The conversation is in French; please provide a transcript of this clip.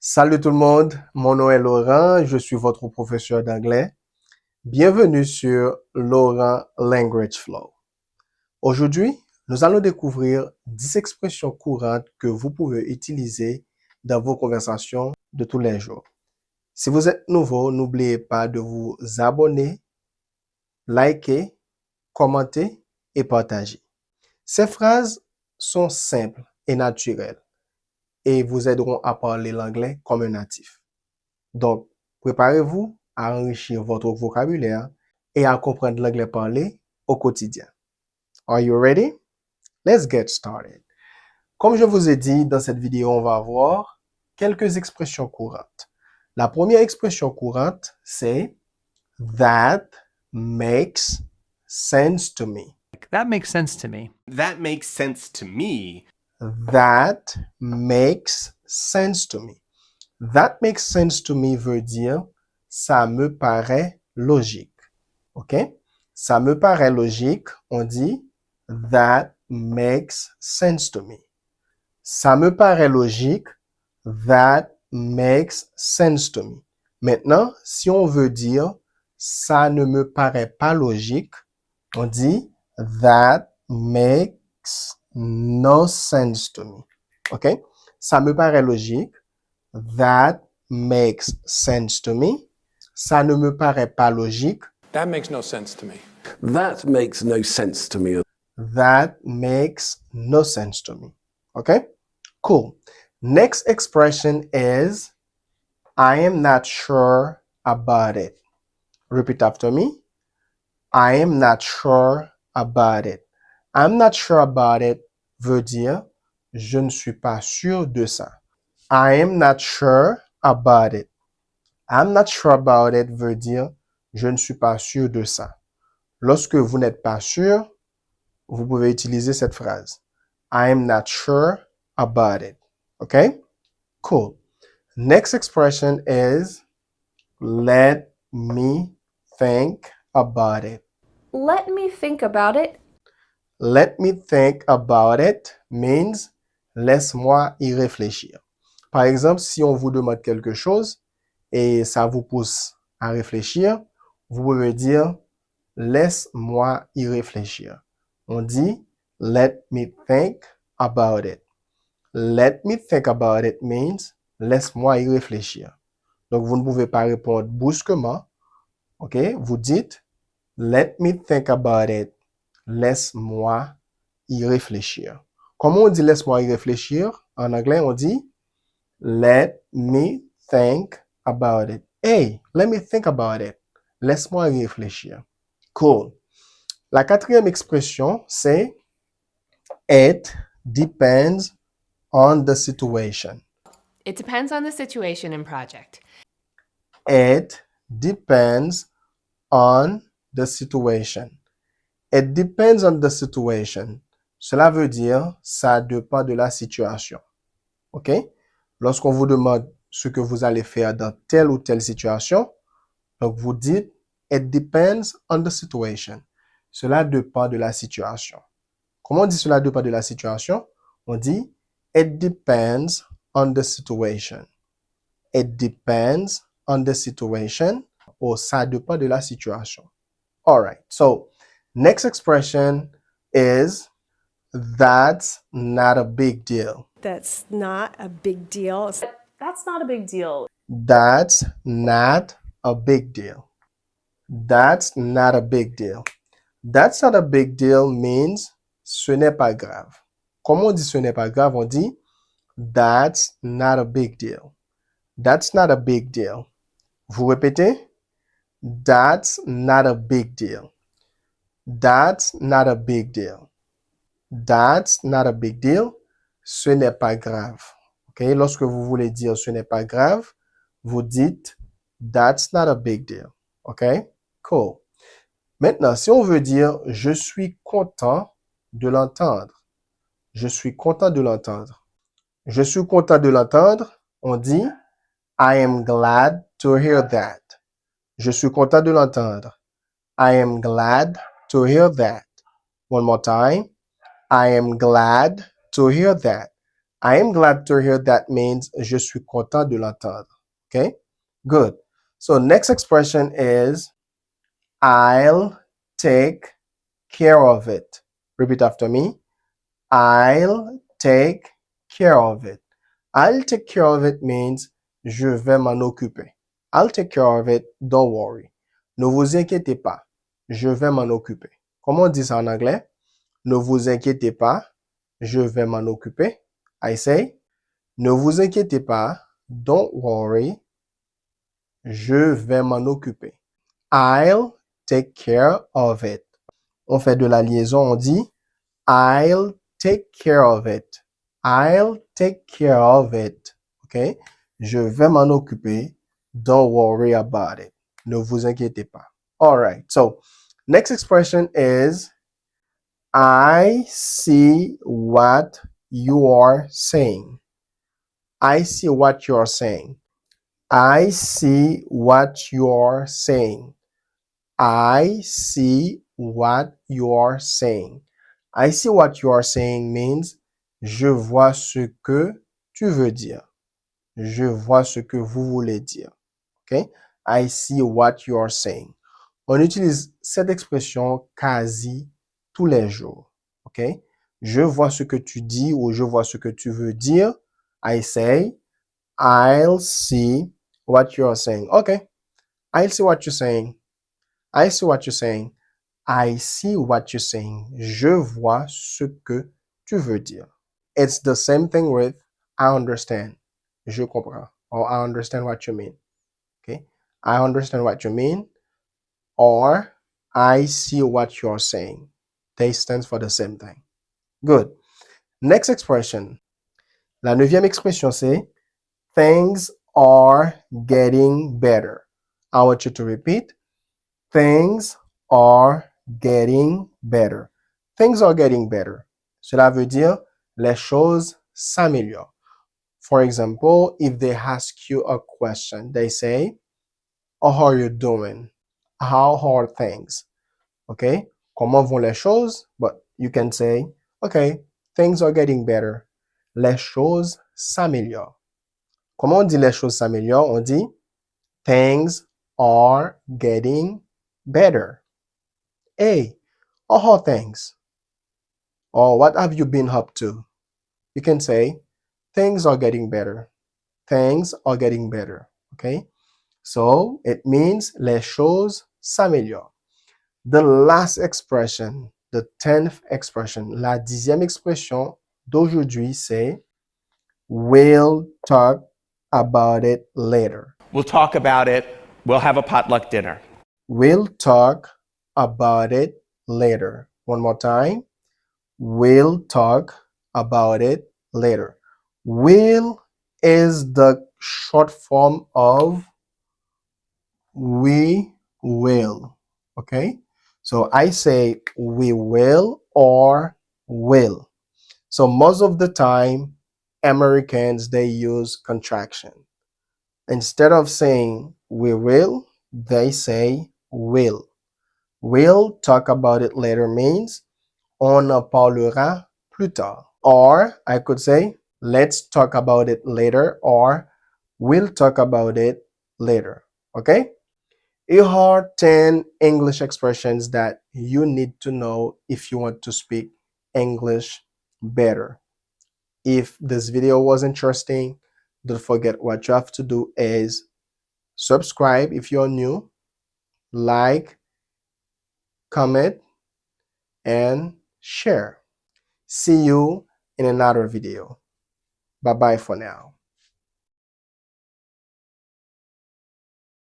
Salut tout le monde, mon nom est Laurent, je suis votre professeur d'anglais. Bienvenue sur Laurent Language Flow. Aujourd'hui, nous allons découvrir 10 expressions courantes que vous pouvez utiliser dans vos conversations de tous les jours. Si vous êtes nouveau, n'oubliez pas de vous abonner, liker, commenter et partager. Ces phrases sont simples et naturelles et vous aideront à parler l'anglais comme un natif. Donc, préparez-vous à enrichir votre vocabulaire et à comprendre l'anglais parlé au quotidien. Are you ready? Let's get started. Comme je vous ai dit, dans cette vidéo, on va voir quelques expressions courantes. La première expression courante, c'est That makes sense to me. That makes sense to me. That makes sense to me. That makes sense to me. That makes sense to me veut dire ça me paraît logique. OK? Ça me paraît logique, on dit that makes sense to me. Ça me paraît logique, that makes sense to me. Maintenant, si on veut dire ça ne me paraît pas logique, on dit that makes no sense to me. OK? Ça me paraît logique. That makes sense to me. Ça ne me paraît pas logique. That makes no sense to me. That makes no sense to me. That makes no sense to me. Okay? Cool. Next expression is I am not sure about it. Repeat after me. I am not sure about it. I'm not sure about it veut dire je ne suis pas sûr de ça. I am not sure about it. I'm not sure about it veut dire je ne suis pas sûr de ça. Lorsque vous n'êtes pas sûr, vous pouvez utiliser cette phrase. I am not sure about it. Okay? Cool. Next expression is let me think about it. Let me think about it. Let me think about it means laisse-moi y réfléchir. Par exemple, si on vous demande quelque chose et ça vous pousse à réfléchir, vous pouvez dire laisse-moi y réfléchir. On dit let me think about it. Let me think about it means laisse-moi y réfléchir. Donc, vous ne pouvez pas répondre brusquement. OK? Vous dites let me think about it. Laisse-moi y réfléchir. Comment on dit laisse-moi y réfléchir? En anglais, on dit let me think about it. Hey, let me think about it. Laisse-moi y réfléchir. Cool. La quatrième expression, c'est it depends on the situation. It depends on the situation and project. It depends on the situation. It depends on the situation. Cela veut dire ça dépend de la situation. OK? Lorsqu'on vous demande ce que vous allez faire dans telle ou telle situation, donc vous dites it depends on the situation. Cela dépend de la situation. Comment on dit cela dépend de la situation? On dit it depends on the situation. It depends on the situation ou ça dépend de la situation. All right. So, next expression is that's not a big deal. That's not a big deal. That's not a big deal. That's not a big deal. That's not a big deal. That's not a big deal means ce n'est pas grave. Comment on dit ce n'est pas grave? On dit that's not a big deal. That's not a big deal. Vous répétez? That's not a big deal. That's not a big deal. That's not a big deal. Ce n'est pas grave. Okay? Lorsque vous voulez dire ce n'est pas grave, vous dites that's not a big deal. OK? Cool. Maintenant, si on veut dire je suis content de l'entendre. Je suis content de l'entendre. Je suis content de l'entendre, on dit I am glad to hear that. Je suis content de l'entendre. I am glad to hear that. One more time. I am glad to hear that. I am glad to hear that means je suis content de l'entendre. Okay? Good. So next expression is I'll take care of it. Repeat after me. I'll take care of it. I'll take care of it means je vais m'en occuper. I'll take care of it, don't worry. Ne vous inquiétez pas, je vais m'en occuper. Comment on dit ça en anglais? Ne vous inquiétez pas, je vais m'en occuper. I say, ne vous inquiétez pas, don't worry, je vais m'en occuper. I'll take care of it. On fait de la liaison, on dit I'll take care of it. I'll take care of it. Okay? Je vais m'en occuper. Don't worry about it. Ne vous inquiétez pas. All right. So, next expression is I see what you are saying. I see what you are saying. I see what you are saying. I see what you are saying. I see what you are saying means je vois ce que tu veux dire. Je vois ce que vous voulez dire. Okay? I see what you are saying. On utilise cette expression quasi tous les jours. Okay? Je vois ce que tu dis ou je vois ce que tu veux dire. I say, I'll see what you are saying. Okay. I'll see what you're saying. I see what you're saying. I see what you're saying. Je vois ce que tu veux dire. It's the same thing with I understand. Je comprends. Or I understand what you mean. Okay? I understand what you mean. Or I see what you're saying. They stand for the same thing. Good. Next expression. La 9e expression c'est things are getting better. I want you to repeat. Things are getting better. Things are getting better. Cela veut dire les choses s'améliorent. For example, if they ask you a question, they say, how are you doing? How are things? Okay? Comment vont les choses? But you can say, okay, things are getting better. Les choses s'améliorent. Comment on dit les choses s'améliorent? On dit things are getting better. Hey, how are things? Or what have you been up to? You can say, things are getting better. Things are getting better. Okay? So, it means les choses s'améliorent. The last expression, the 10th expression, la 10e expression d'aujourd'hui, c'est we'll talk about it later. We'll talk about it. We'll have a potluck dinner. We'll talk about it later. One more time. We'll talk about it later. Will is the short form of we will. Okay? So I say we will or will. So most of the time, Americans, they use contraction. Instead of saying we will, they say will. We'll talk about it later means on en parlera plus tard. Or I could say let's talk about it later or we'll talk about it later. Okay? Here are 10 English expressions that you need to know if you want to speak English better. If this video was interesting, don't forget what you have to do is subscribe if you're new, like, comment, and share. See you in another video. Bye-bye for now.